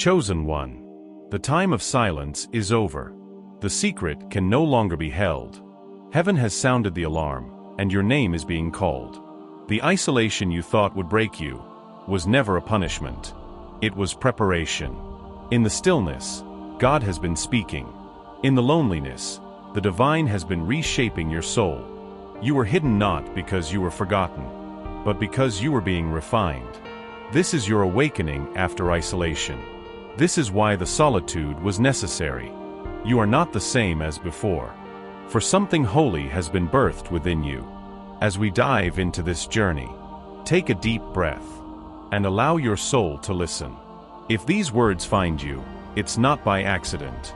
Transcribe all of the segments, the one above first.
Chosen one. The time of silence is over. The secret can no longer be held. Heaven has sounded the alarm, and your name is being called. The isolation you thought would break you was never a punishment. It was preparation. In the stillness, God has been speaking. In the loneliness, the divine has been reshaping your soul. You were hidden not because you were forgotten, but because you were being refined. This is your awakening after isolation. This is why the solitude was necessary. You are not the same as before. For something holy has been birthed within you. As we dive into this journey, take a deep breath and allow your soul to listen. If these words find you, it's not by accident.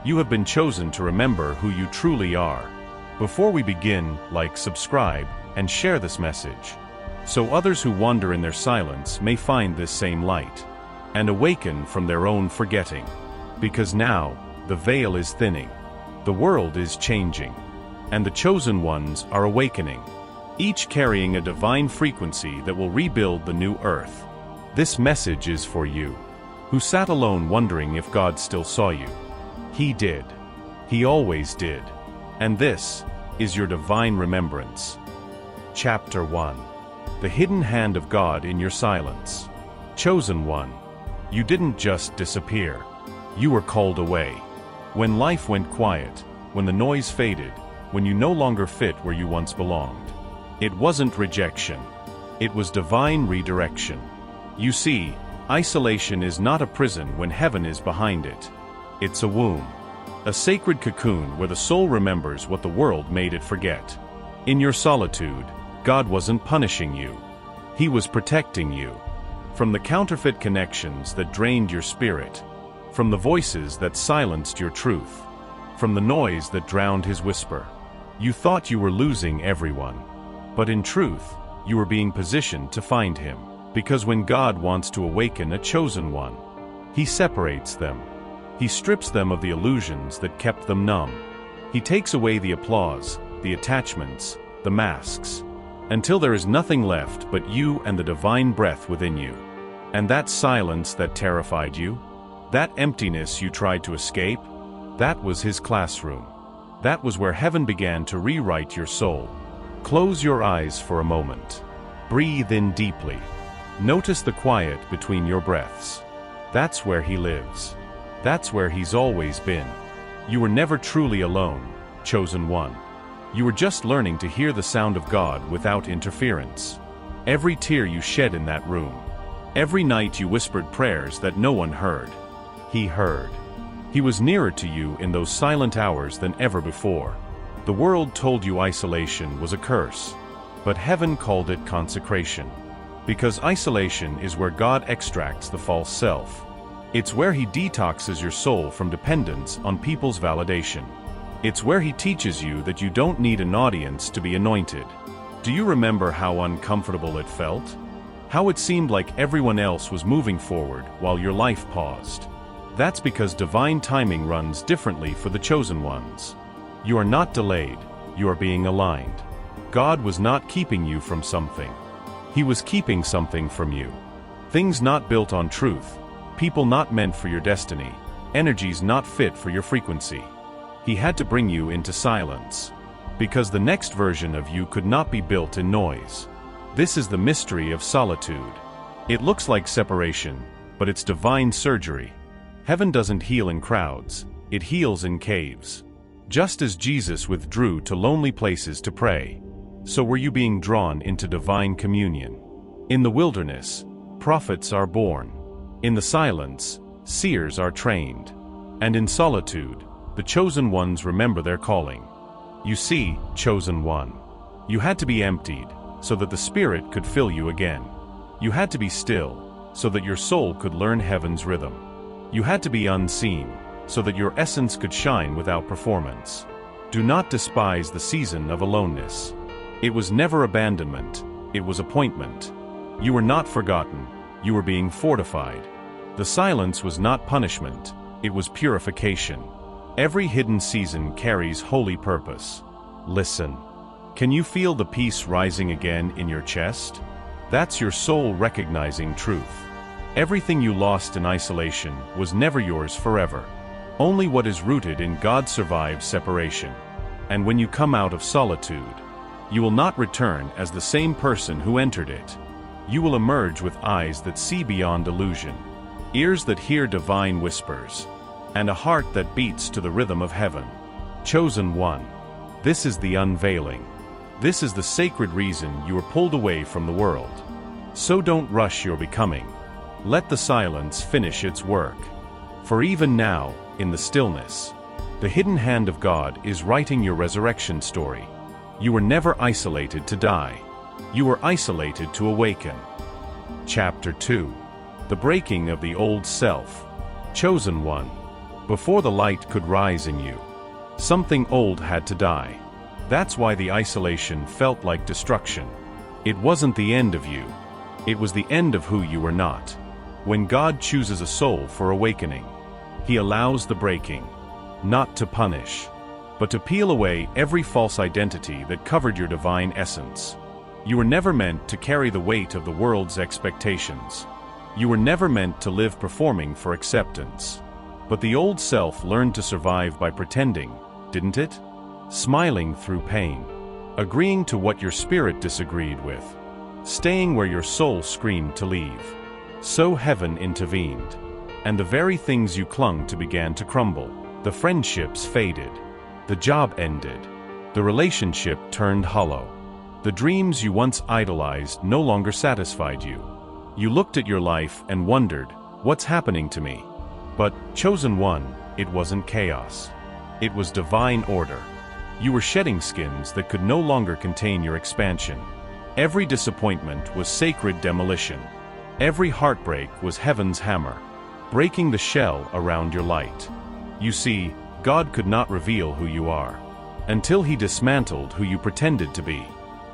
You have been chosen to remember who you truly are. Before we begin, like, subscribe, and share this message, so others who wander in their silence may find this same light and awaken from their own forgetting. Because now, the veil is thinning, the world is changing, and the chosen ones are awakening, each carrying a divine frequency that will rebuild the new earth. This message is for you, who sat alone wondering if God still saw you. He did. He always did. And this is your divine remembrance. Chapter 1. The hidden hand of God in your silence. Chosen one. You didn't just disappear. You were called away. When life went quiet, when the noise faded, when you no longer fit where you once belonged. It wasn't rejection. It was divine redirection. You see, isolation is not a prison when heaven is behind it. It's a womb. A sacred cocoon where the soul remembers what the world made it forget. In your solitude, God wasn't punishing you. He was protecting you. From the counterfeit connections that drained your spirit. From the voices that silenced your truth. From the noise that drowned his whisper. You thought you were losing everyone. But in truth, you were being positioned to find him. Because when God wants to awaken a chosen one, he separates them. He strips them of the illusions that kept them numb. He takes away the applause, the attachments, the masks, until there is nothing left but you and the divine breath within you. And that silence that terrified you, that emptiness you tried to escape, that was his classroom. That was where heaven began to rewrite your soul. Close your eyes for a moment. Breathe in deeply. Notice the quiet between your breaths. That's where he lives. That's where he's always been. You were never truly alone, chosen one. You were just learning to hear the sound of God without interference. Every tear you shed in that room. Every night you whispered prayers that no one heard. He heard. He was nearer to you in those silent hours than ever before. The world told you isolation was a curse, but heaven called it consecration. Because isolation is where God extracts the false self. It's where he detoxes your soul from dependence on people's validation. It's where he teaches you that you don't need an audience to be anointed. Do you remember how uncomfortable it felt? How it seemed like everyone else was moving forward while your life paused? That's because divine timing runs differently for the chosen ones. You are not delayed, you are being aligned. God was not keeping you from something. He was keeping something from you. Things not built on truth, people not meant for your destiny, energies not fit for your frequency. He had to bring you into silence. Because the next version of you could not be built in noise. This is the mystery of solitude. It looks like separation, but it's divine surgery. Heaven doesn't heal in crowds, it heals in caves. Just as Jesus withdrew to lonely places to pray, so were you being drawn into divine communion. In the wilderness, prophets are born. In the silence, seers are trained. And in solitude, the chosen ones remember their calling. You see, chosen one, you had to be emptied so that the Spirit could fill you again. You had to be still so that your soul could learn heaven's rhythm. You had to be unseen so that your essence could shine without performance. Do not despise the season of aloneness. It was never abandonment, it was appointment. You were not forgotten, you were being fortified. The silence was not punishment, it was purification. Every hidden season carries holy purpose. Listen. Can you feel the peace rising again in your chest? That's your soul recognizing truth. Everything you lost in isolation was never yours forever. Only what is rooted in God survives separation. And when you come out of solitude, you will not return as the same person who entered it. You will emerge with eyes that see beyond illusion, ears that hear divine whispers, and a heart that beats to the rhythm of heaven. Chosen one. This is the unveiling. This is the sacred reason you were pulled away from the world. So don't rush your becoming. Let the silence finish its work. For even now, in the stillness, the hidden hand of God is writing your resurrection story. You were never isolated to die. You were isolated to awaken. Chapter 2. The breaking of the old self. Chosen one. Before the light could rise in you, something old had to die. That's why the isolation felt like destruction. It wasn't the end of you. It was the end of who you were not. When God chooses a soul for awakening, He allows the breaking, not to punish, but to peel away every false identity that covered your divine essence. You were never meant to carry the weight of the world's expectations. You were never meant to live performing for acceptance. But the old self learned to survive by pretending, didn't it? Smiling through pain, agreeing to what your spirit disagreed with, staying where your soul screamed to leave. So heaven intervened, and the very things you clung to began to crumble. The friendships faded, the job ended, the relationship turned hollow. The dreams you once idolized no longer satisfied you. You looked at your life and wondered, what's happening to me? But, chosen one, it wasn't chaos. It was divine order. You were shedding skins that could no longer contain your expansion. Every disappointment was sacred demolition. Every heartbreak was heaven's hammer, breaking the shell around your light. You see, God could not reveal who you are until He dismantled who you pretended to be.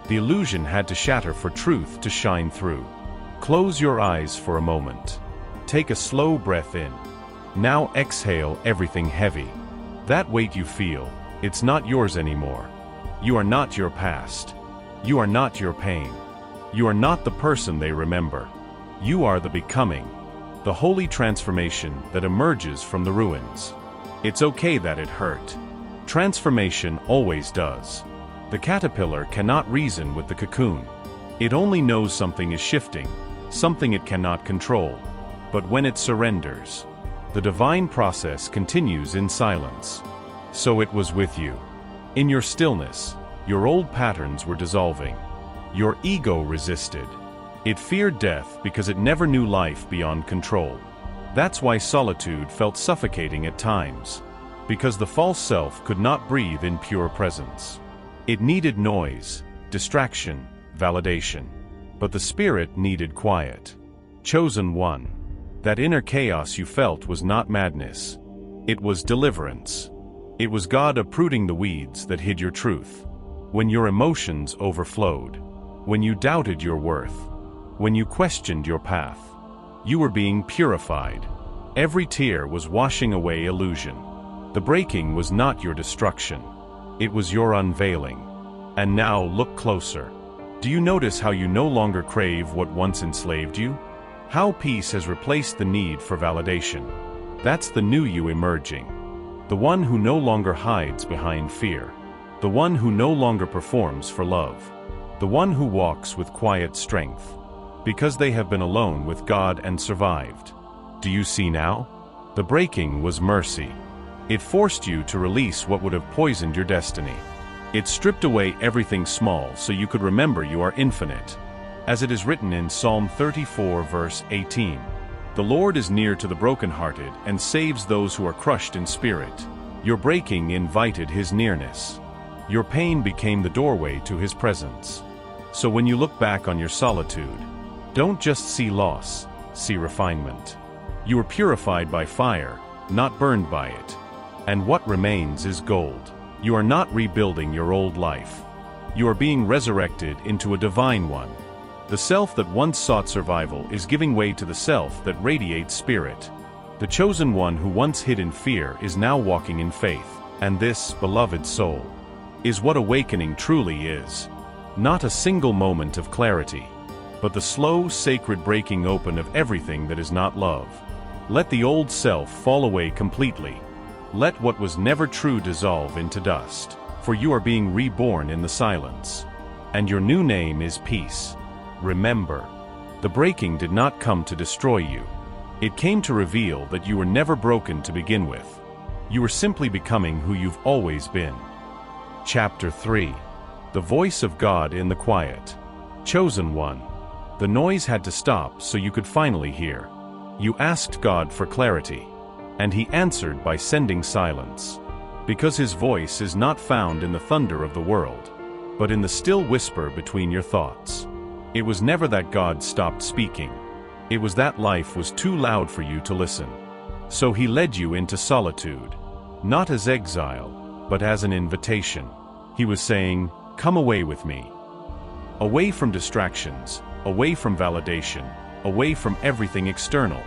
The illusion had to shatter for truth to shine through. Close your eyes for a moment. Take a slow breath in. Now exhale everything heavy. That weight you feel, it's not yours anymore. You are not your past. You are not your pain. You are not the person they remember. You are the becoming, the holy transformation that emerges from the ruins. It's okay that it hurt. Transformation always does. The caterpillar cannot reason with the cocoon. It only knows something is shifting, something it cannot control. But when it surrenders, the divine process continues in silence. So it was with you. In your stillness, your old patterns were dissolving. Your ego resisted. It feared death because it never knew life beyond control. That's why solitude felt suffocating at times, because the false self could not breathe in pure presence. It needed noise, distraction, validation. But the spirit needed quiet. Chosen one. That inner chaos you felt was not madness. It was deliverance. It was God uprooting the weeds that hid your truth. When your emotions overflowed, when you doubted your worth, when you questioned your path, you were being purified. Every tear was washing away illusion. The breaking was not your destruction. It was your unveiling. And now look closer. Do you notice how you no longer crave what once enslaved you? How peace has replaced the need for validation. That's the new you emerging. The one who no longer hides behind fear. The one who no longer performs for love. The one who walks with quiet strength. Because they have been alone with God and survived. Do you see now? The breaking was mercy. It forced you to release what would have poisoned your destiny. It stripped away everything small so you could remember you are infinite. As it is written in Psalm 34 verse 18, "The Lord is near to the brokenhearted and saves those who are crushed in spirit." Your breaking invited His nearness. Your pain became the doorway to His presence. So when you look back on your solitude, don't just see loss, see refinement. You were purified by fire, not burned by it. And what remains is gold. You are not rebuilding your old life. You are being resurrected into a divine one. The self that once sought survival is giving way to the self that radiates spirit. The chosen one who once hid in fear is now walking in faith. And this, beloved soul, is what awakening truly is. Not a single moment of clarity, but the slow, sacred breaking open of everything that is not love. Let the old self fall away completely. Let what was never true dissolve into dust, for you are being reborn in the silence. And your new name is peace. Remember, the breaking did not come to destroy you. It came to reveal that you were never broken to begin with. You were simply becoming who you've always been. Chapter 3. The Voice of God in the Quiet. Chosen one. The noise had to stop so you could finally hear. You asked God for clarity, and He answered by sending silence. Because His voice is not found in the thunder of the world, but in the still whisper between your thoughts. It was never that God stopped speaking. It was that life was too loud for you to listen. So He led you into solitude, not as exile, but as an invitation. He was saying, "Come away with me." Away from distractions, away from validation, away from everything external,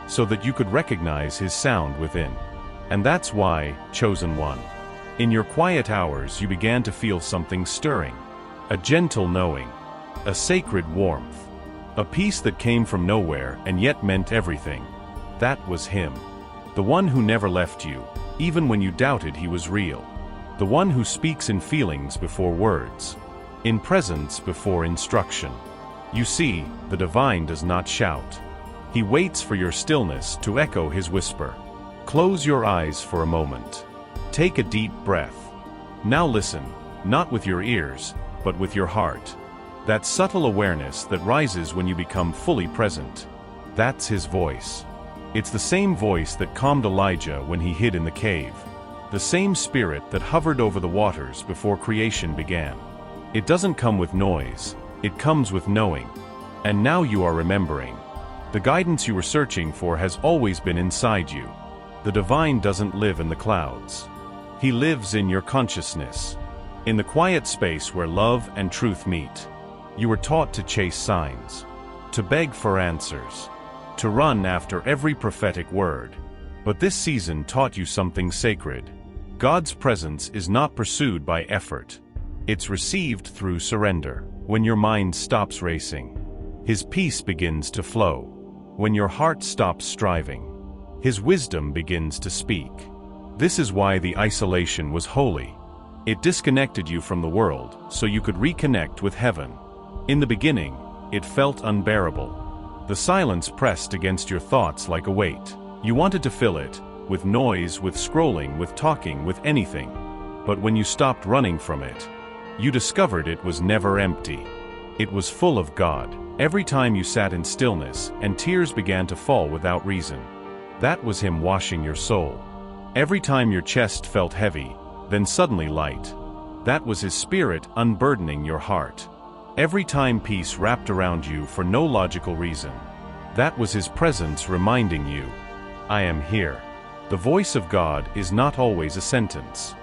so that you could recognize His sound within. And that's why, chosen one, in your quiet hours you began to feel something stirring, a gentle knowing, a sacred warmth, a peace that came from nowhere and yet meant everything. That was Him, the one who never left you, even when you doubted He was real, the one who speaks in feelings before words, in presence before instruction. You see, the divine does not shout. He waits for your stillness to echo His whisper. Close your eyes for a moment. Take a deep breath. Now listen, not with your ears, but with your heart. That subtle awareness that rises when you become fully present. That's His voice. It's the same voice that calmed Elijah when he hid in the cave. The same Spirit that hovered over the waters before creation began. It doesn't come with noise, it comes with knowing. And now you are remembering. The guidance you were searching for has always been inside you. The divine doesn't live in the clouds. He lives in your consciousness, in the quiet space where love and truth meet. You were taught to chase signs, to beg for answers, to run after every prophetic word. But this season taught you something sacred. God's presence is not pursued by effort. It's received through surrender. When your mind stops racing, His peace begins to flow. When your heart stops striving, His wisdom begins to speak. This is why the isolation was holy. It disconnected you from the world so you could reconnect with heaven. In the beginning, it felt unbearable. The silence pressed against your thoughts like a weight. You wanted to fill it, with noise, with scrolling, with talking, with anything. But when you stopped running from it, you discovered it was never empty. It was full of God. Every time you sat in stillness and tears began to fall without reason, that was Him washing your soul. Every time your chest felt heavy, then suddenly light, that was His Spirit unburdening your heart. Every time peace wrapped around you for no logical reason, that was His presence reminding you, "I am here." The voice of God is not always a sentence.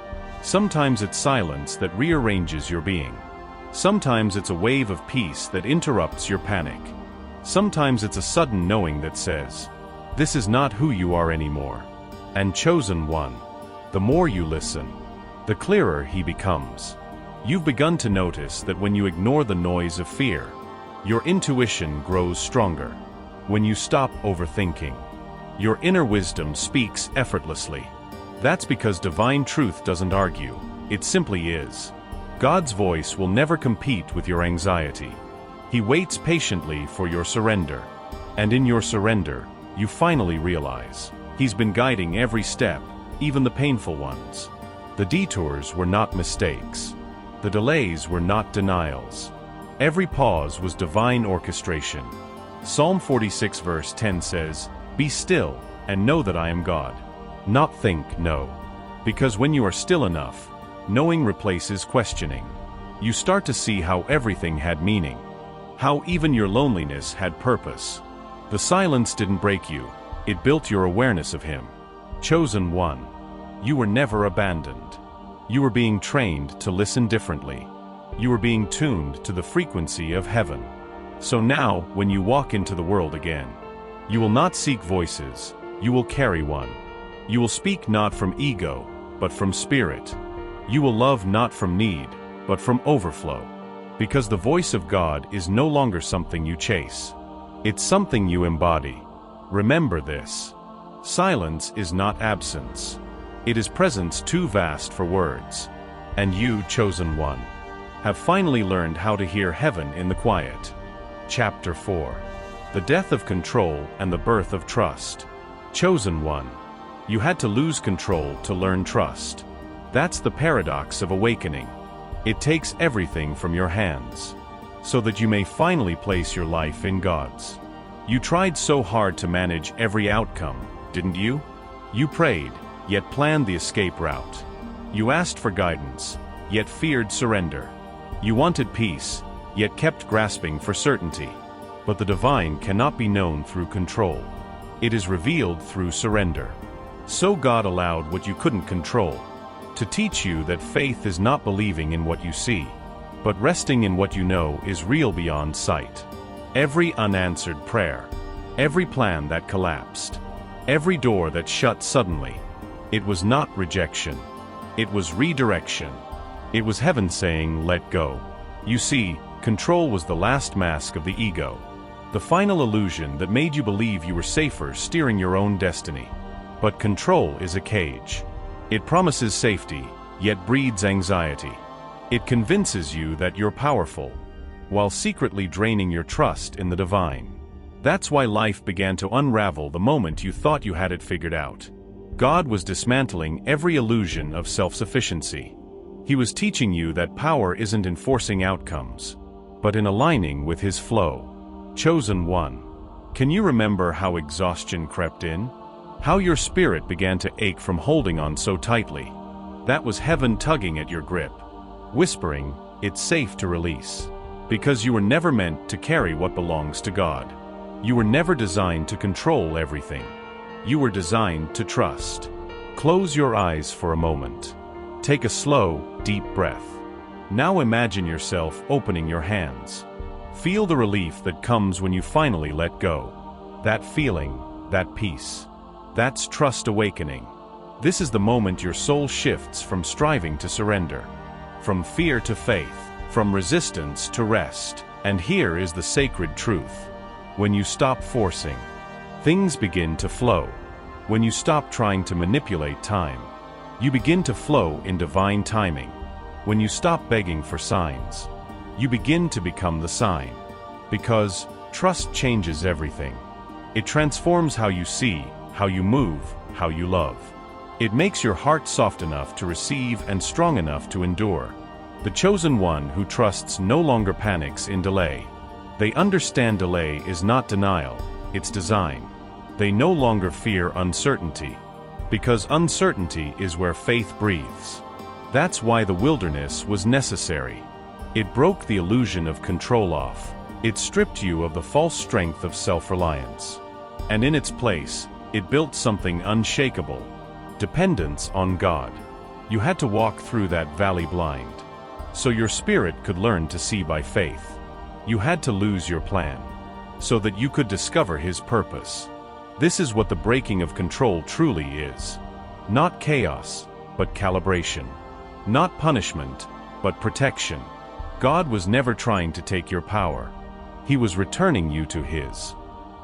Sometimes it's silence that rearranges your being. Sometimes it's a wave of peace that interrupts your panic. Sometimes it's a sudden knowing that says, "This is not who you are anymore." And chosen one, the more you listen, the clearer He becomes. You've begun to notice that when you ignore the noise of fear, your intuition grows stronger. When you stop overthinking, your inner wisdom speaks effortlessly. That's because divine truth doesn't argue, it simply is. God's voice will never compete with your anxiety. He waits patiently for your surrender. And in your surrender, you finally realize He's been guiding every step, even the painful ones. The detours were not mistakes. The delays were not denials. Every pause was divine orchestration. Psalm 46 verse 10 says, "Be still, and know that I am God." Not think, know. Because when you are still enough, knowing replaces questioning. You start to see how everything had meaning. How even your loneliness had purpose. The silence didn't break you, it built your awareness of Him. Chosen one, you were never abandoned. You were being trained to listen differently. You were being tuned to the frequency of heaven. So now, when you walk into the world again, you will not seek voices, you will carry one. You will speak not from ego, but from spirit. You will love not from need, but from overflow. Because the voice of God is no longer something you chase. It's something you embody. Remember this. Silence is not absence. It is presence too vast for words. And you, chosen one, have finally learned how to hear heaven in the quiet. Chapter 4. The death of control and the birth of trust. Chosen one. You had to lose control to learn trust. That's the paradox of awakening. It takes everything from your hands, so that you may finally place your life in God's. You tried so hard to manage every outcome, didn't you? You prayed, yet planned the escape route. You asked for guidance, yet feared surrender. You wanted peace, yet kept grasping for certainty. But the divine cannot be known through control. It is revealed through surrender. So God allowed what you couldn't control, to teach you that faith is not believing in what you see, but resting in what you know is real beyond sight. Every unanswered prayer, every plan that collapsed, every door that shut suddenly, it was not rejection. It was redirection. It was heaven saying, let go. You see, control was the last mask of the ego, the final illusion that made you believe you were safer steering your own destiny. But control is a cage. It promises safety, yet breeds anxiety. It convinces you that you're powerful, while secretly draining your trust in the divine. That's why life began to unravel the moment you thought you had it figured out. God was dismantling every illusion of self-sufficiency. He was teaching you that power isn't in forcing outcomes, but in aligning with His flow. Chosen one. Can you remember how exhaustion crept in? How your spirit began to ache from holding on so tightly? That was heaven tugging at your grip, whispering, it's safe to release. Because you were never meant to carry what belongs to God. You were never designed to control everything. You were designed to trust. Close your eyes for a moment. Take a slow, deep breath. Now imagine yourself opening your hands. Feel the relief that comes when you finally let go. That feeling, that peace. That's trust awakening. This is the moment your soul shifts from striving to surrender, from fear to faith, from resistance to rest. And here is the sacred truth. When you stop forcing, things begin to flow. When you stop trying to manipulate time, you begin to flow in divine timing. When you stop begging for signs, you begin to become the sign. Because trust changes everything. It transforms how you see, how you move, how you love. It makes your heart soft enough to receive and strong enough to endure. The chosen one who trusts no longer panics in delay. They understand delay is not denial, it's design. They no longer fear uncertainty, because uncertainty is where faith breathes. That's why the wilderness was necessary. It broke the illusion of control off. It stripped you of the false strength of self-reliance. And in its place, it built something unshakable. Dependence on God. You had to walk through that valley blind, so your spirit could learn to see by faith. You had to lose your plan, so that you could discover His purpose. This is what the breaking of control truly is. Not chaos, but calibration. Not punishment, but protection. God was never trying to take your power. He was returning you to His.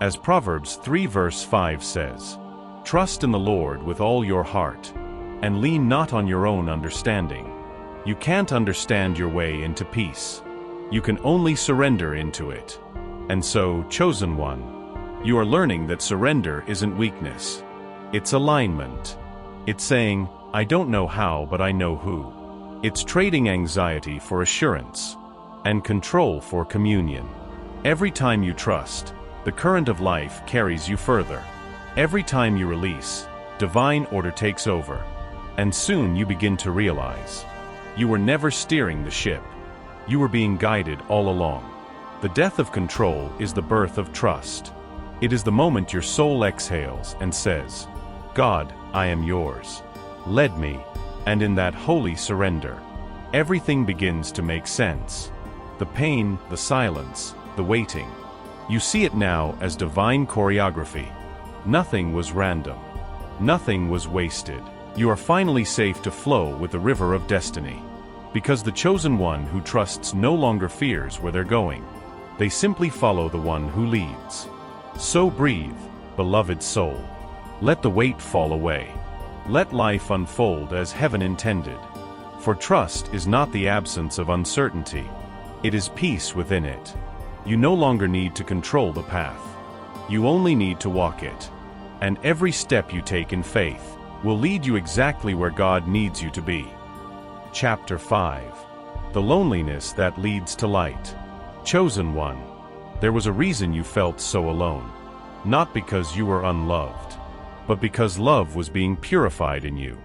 As Proverbs 3 verse 5 says, trust in the Lord with all your heart, and lean not on your own understanding. You can't understand your way into peace. You can only surrender into it. And so, chosen one, you are learning that surrender isn't weakness. It's alignment. It's saying, I don't know how, but I know who. It's trading anxiety for assurance, and control for communion. Every time you trust, the current of life carries you further. Every time you release, divine order takes over. And soon you begin to realize, you were never steering the ship. You were being guided all along. The death of control is the birth of trust. It is the moment your soul exhales and says, God, I am yours. Lead me. And in that holy surrender, everything begins to make sense. The pain, the silence, the waiting. You see it now as divine choreography. Nothing was random. Nothing was wasted. You are finally safe to flow with the river of destiny. Because the chosen one who trusts no longer fears where they're going. They simply follow the one who leads. So breathe, beloved soul. Let the weight fall away. Let life unfold as heaven intended. For trust is not the absence of uncertainty. It is peace within it. You no longer need to control the path. You only need to walk it. And every step you take in faith will lead you exactly where God needs you to be. Chapter 5. The loneliness that leads to light. Chosen one. There was a reason you felt so alone. Not because you were unloved, but because love was being purified in you.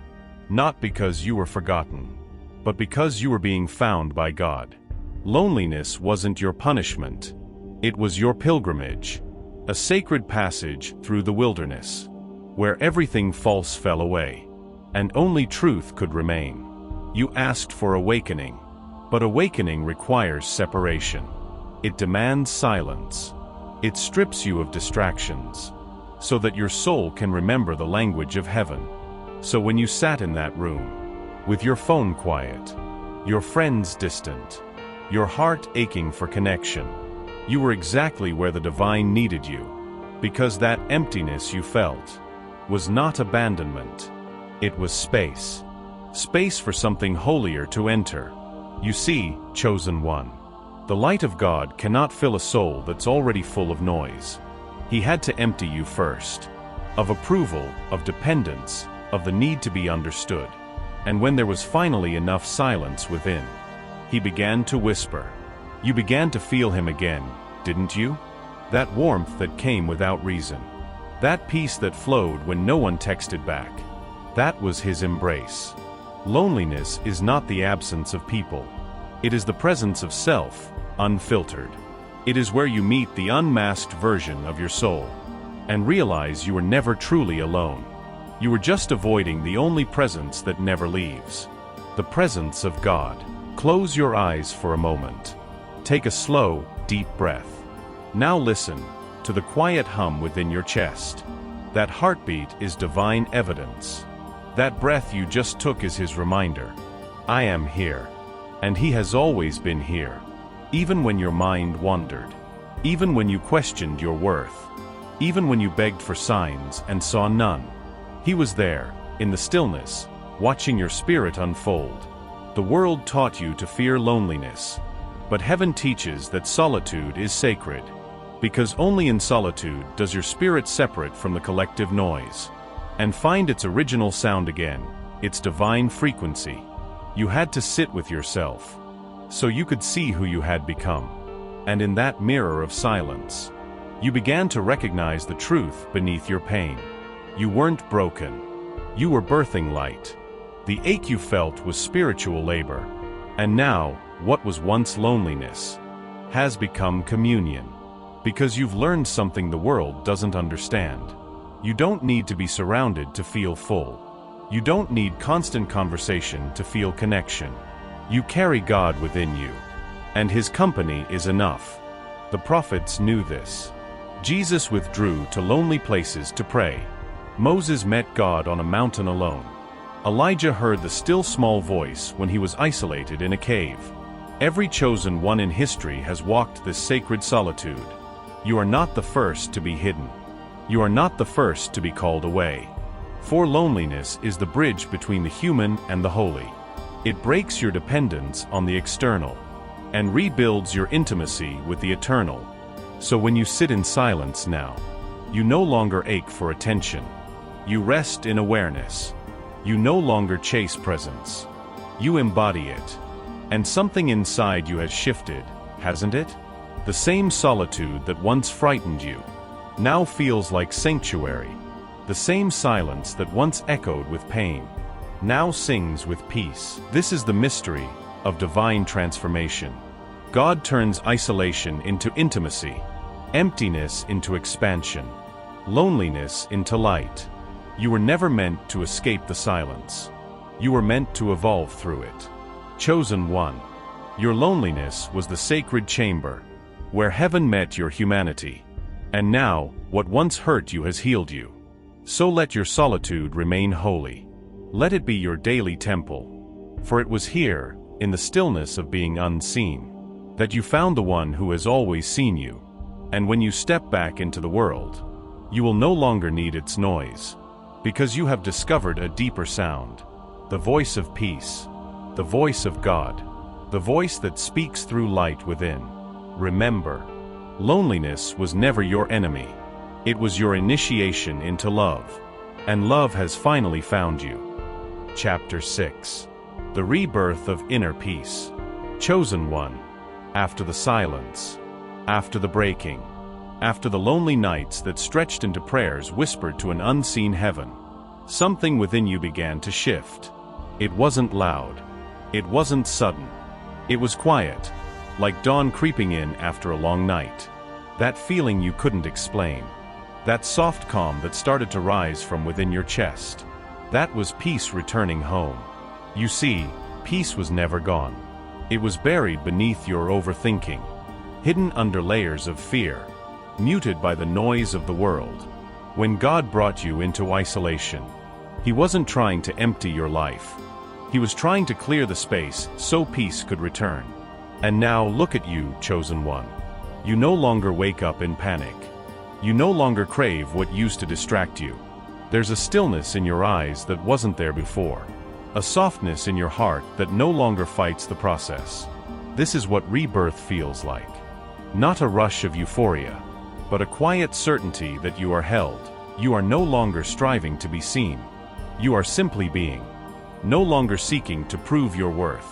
Not because you were forgotten, but because you were being found by God. Loneliness wasn't your punishment. It was your pilgrimage. A sacred passage through the wilderness, where everything false fell away, and only truth could remain. You asked for awakening, but awakening requires separation. It demands silence. It strips you of distractions, so that your soul can remember the language of heaven. So when you sat in that room, with your phone quiet, your friends distant, your heart aching for connection, you were exactly where the divine needed you, because that emptiness you felt was not abandonment. It was space. Space for something holier to enter. You see, chosen one, the light of God cannot fill a soul that's already full of noise. He had to empty you first, of approval, of dependence, of the need to be understood. And when there was finally enough silence within, he began to whisper. You began to feel him again, didn't you? That warmth that came without reason. That peace that flowed when no one texted back. That was his embrace. Loneliness is not the absence of people. It is the presence of self, unfiltered. It is where you meet the unmasked version of your soul, and realize you were never truly alone. You were just avoiding the only presence that never leaves. The presence of God. Close your eyes for a moment. Take a slow, deep breath. Now listen to the quiet hum within your chest. That heartbeat is divine evidence. That breath you just took is his reminder. I am here. And he has always been here. Even when your mind wandered. Even when you questioned your worth. Even when you begged for signs and saw none. He was there, in the stillness, watching your spirit unfold. The world taught you to fear loneliness. But heaven teaches that solitude is sacred. Because only in solitude does your spirit separate from the collective noise, and find its original sound again, its divine frequency. You had to sit with yourself, so you could see who you had become. And in that mirror of silence, you began to recognize the truth beneath your pain. You weren't broken. You were birthing light. The ache you felt was spiritual labor. And now, what was once loneliness has become communion. Because you've learned something the world doesn't understand. You don't need to be surrounded to feel full. You don't need constant conversation to feel connection. You carry God within you, and his company is enough. The prophets knew this. Jesus withdrew to lonely places to pray. Moses met God on a mountain alone. Elijah heard the still small voice when he was isolated in a cave. Every chosen one in history has walked this sacred solitude. You are not the first to be hidden. You are not the first to be called away. For loneliness is the bridge between the human and the holy. It breaks your dependence on the external and rebuilds your intimacy with the eternal. So when you sit in silence now, you no longer ache for attention. You rest in awareness. You no longer chase presence. You embody it. And something inside you has shifted, hasn't it? The same solitude that once frightened you now feels like sanctuary. The same silence that once echoed with pain now sings with peace. This is the mystery of divine transformation. God turns isolation into intimacy, emptiness into expansion, loneliness into light. You were never meant to escape the silence. You were meant to evolve through it. Chosen one. Your loneliness was the sacred chamber, where heaven met your humanity. And now, what once hurt you has healed you. So let your solitude remain holy. Let it be your daily temple. For it was here, in the stillness of being unseen. That you found the one who has always seen you. And when you step back into the world, you will no longer need its noise. Because you have discovered a deeper sound. The voice of peace. The voice of God. The voice that speaks through light within. Remember, loneliness was never your enemy. It was your initiation into love. And love has finally found you. Chapter 6. The rebirth of inner peace. Chosen one. After the silence. After the breaking. After the lonely nights that stretched into prayers whispered to an unseen heaven. Something within you began to shift. It wasn't loud. It wasn't sudden. It was quiet, like dawn creeping in after a long night. That feeling you couldn't explain. That soft calm that started to rise from within your chest. That was peace returning home. You see, peace was never gone. It was buried beneath your overthinking, hidden under layers of fear, muted by the noise of the world. When God brought you into isolation, He wasn't trying to empty your life. He was trying to clear the space so peace could return. And now look at you, chosen one. You no longer wake up in panic. You no longer crave what used to distract you. There's a stillness in your eyes that wasn't there before. A softness in your heart that no longer fights the process. This is what rebirth feels like. Not a rush of euphoria, but a quiet certainty that you are held. You are no longer striving to be seen. You are simply being. No longer seeking to prove your worth.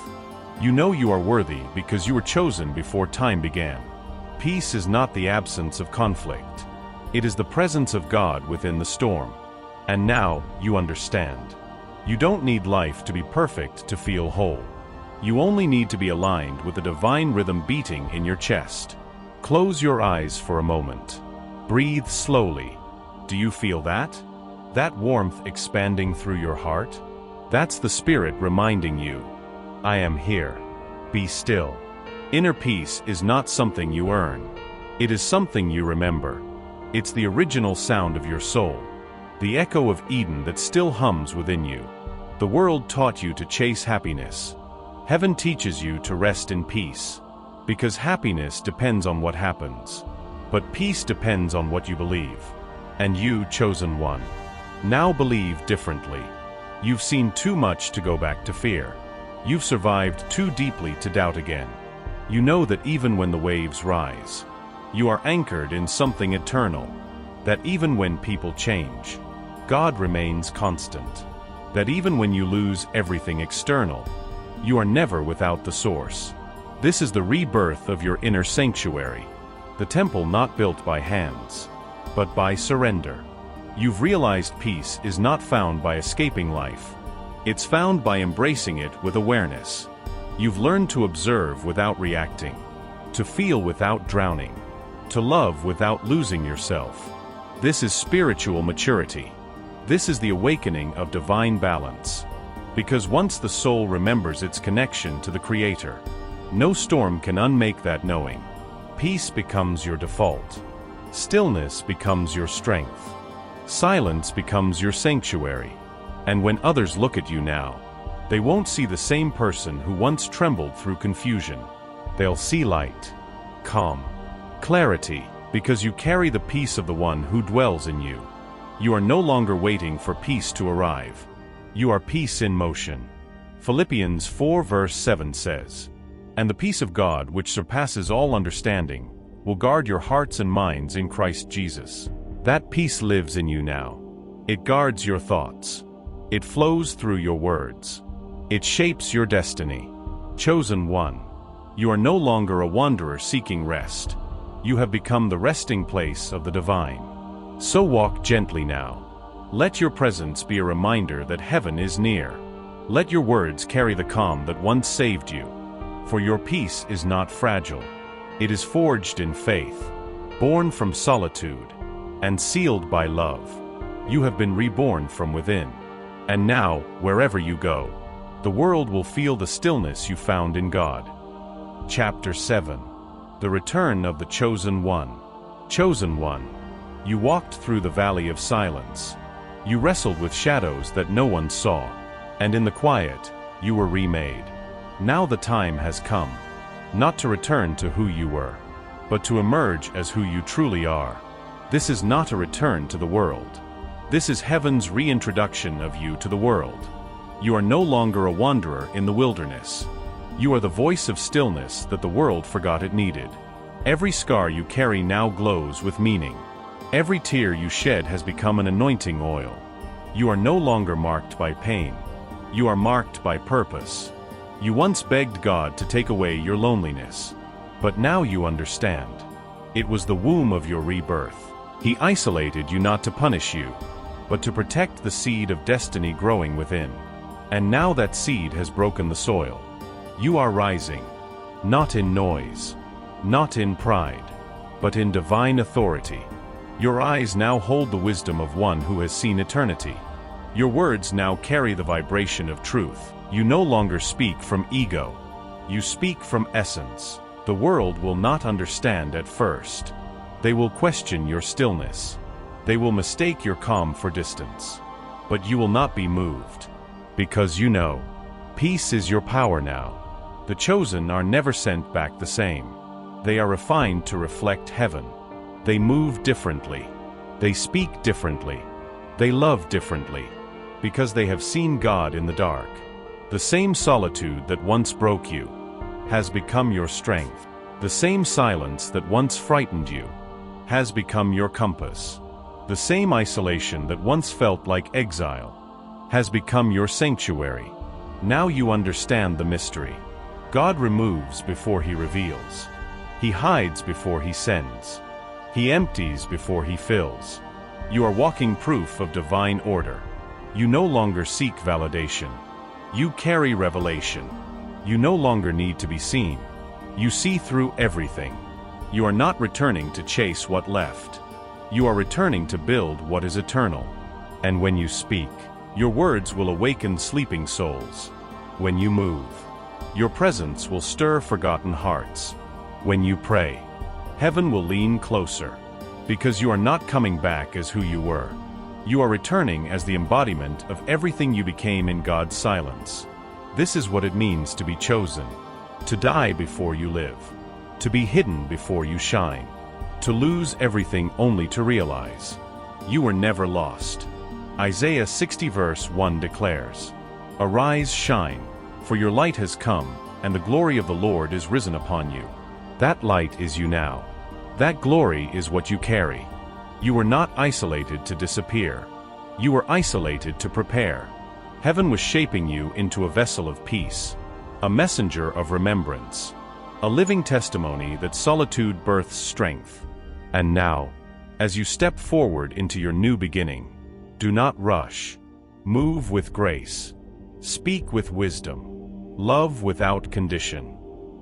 You know you are worthy because you were chosen before time began. Peace is not the absence of conflict. It is the presence of God within the storm. And now, you understand. You don't need life to be perfect to feel whole. You only need to be aligned with the divine rhythm beating in your chest. Close your eyes for a moment. Breathe slowly. Do you feel that? That warmth expanding through your heart? That's the Spirit reminding you, I am here. Be still. Inner peace is not something you earn. It is something you remember. It's the original sound of your soul. The echo of Eden that still hums within you. The world taught you to chase happiness. Heaven teaches you to rest in peace. Because happiness depends on what happens. But peace depends on what you believe. And you, chosen one, now believe differently. You've seen too much to go back to fear. You've survived too deeply to doubt again. You know that even when the waves rise, you are anchored in something eternal. That even when people change, God remains constant. That even when you lose everything external, you are never without the source. This is the rebirth of your inner sanctuary. The temple not built by hands, but by surrender. You've realized peace is not found by escaping life. It's found by embracing it with awareness. You've learned to observe without reacting, to feel without drowning, to love without losing yourself. This is spiritual maturity. This is the awakening of divine balance. Because once the soul remembers its connection to the Creator, no storm can unmake that knowing. Peace becomes your default. Stillness becomes your strength. Silence becomes your sanctuary. And when others look at you now, they won't see the same person who once trembled through confusion. They'll see light, calm, clarity, because you carry the peace of the one who dwells in you. You are no longer waiting for peace to arrive. You are peace in motion. Philippians 4 verse 7 says, "And the peace of God, which surpasses all understanding, will guard your hearts and minds in Christ Jesus." That peace lives in you now. It guards your thoughts. It flows through your words. It shapes your destiny. Chosen one, you are no longer a wanderer seeking rest. You have become the resting place of the divine. So walk gently now. Let your presence be a reminder that heaven is near. Let your words carry the calm that once saved you. For your peace is not fragile. It is forged in faith, born from solitude, and sealed by love. You have been reborn from within. And now, wherever you go, the world will feel the stillness you found in God. Chapter 7. The Return of the Chosen One. Chosen one, you walked through the valley of silence. You wrestled with shadows that no one saw. And in the quiet, you were remade. Now the time has come, not to return to who you were, but to emerge as who you truly are. This is not a return to the world. This is heaven's reintroduction of you to the world. You are no longer a wanderer in the wilderness. You are the voice of stillness that the world forgot it needed. Every scar you carry now glows with meaning. Every tear you shed has become an anointing oil. You are no longer marked by pain. You are marked by purpose. You once begged God to take away your loneliness. But now you understand. It was the womb of your rebirth. He isolated you not to punish you, but to protect the seed of destiny growing within. And now that seed has broken the soil. You are rising, not in noise, not in pride, but in divine authority. Your eyes now hold the wisdom of one who has seen eternity. Your words now carry the vibration of truth. You no longer speak from ego. You speak from essence. The world will not understand at first. They will question your stillness. They will mistake your calm for distance. But you will not be moved. Because you know, peace is your power now. The chosen are never sent back the same. They are refined to reflect heaven. They move differently. They speak differently. They love differently. Because they have seen God in the dark. The same solitude that once broke you has become your strength. The same silence that once frightened you has become your compass. The same isolation that once felt like exile has become your sanctuary. Now you understand the mystery. God removes before He reveals. He hides before He sends. He empties before He fills. You are walking proof of divine order. You no longer seek validation. You carry revelation. You no longer need to be seen. You see through everything. You are not returning to chase what left. You are returning to build what is eternal. And when you speak, your words will awaken sleeping souls. When you move, your presence will stir forgotten hearts. When you pray, heaven will lean closer. Because you are not coming back as who you were. You are returning as the embodiment of everything you became in God's silence. This is what it means to be chosen. To die before you live. To be hidden before you shine. To lose everything only to realize you were never lost. Isaiah 60 verse 1 declares, "Arise, shine, for your light has come, and the glory of the Lord is risen upon you." That light is you now. That glory is what you carry. You were not isolated to disappear. You were isolated to prepare. Heaven was shaping you into a vessel of peace, a messenger of remembrance, a living testimony that solitude births strength. And now, as you step forward into your new beginning, do not rush. Move with grace. Speak with wisdom. Love without condition.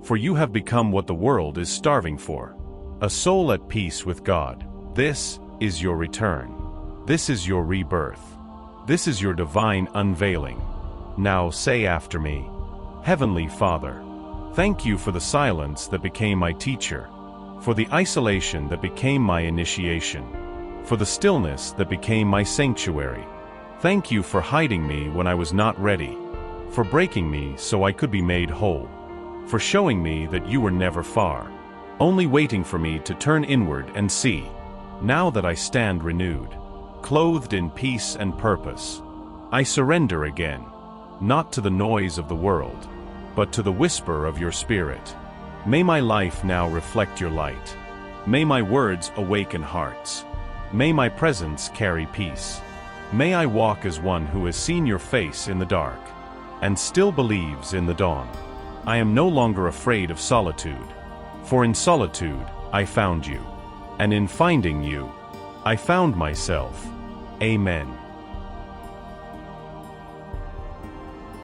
For you have become what the world is starving for. A soul at peace with God. This is your return. This is your rebirth. This is your divine unveiling. Now say after me, Heavenly Father, thank you for the silence that became my teacher, for the isolation that became my initiation, for the stillness that became my sanctuary. Thank you for hiding me when I was not ready, for breaking me so I could be made whole, for showing me that you were never far, only waiting for me to turn inward and see. Now that I stand renewed, clothed in peace and purpose, I surrender again, not to the noise of the world, but to the whisper of your Spirit. May my life now reflect your light. May my words awaken hearts. May my presence carry peace. May I walk as one who has seen your face in the dark, and still believes in the dawn. I am no longer afraid of solitude, for in solitude I found you, and in finding you, I found myself. Amen.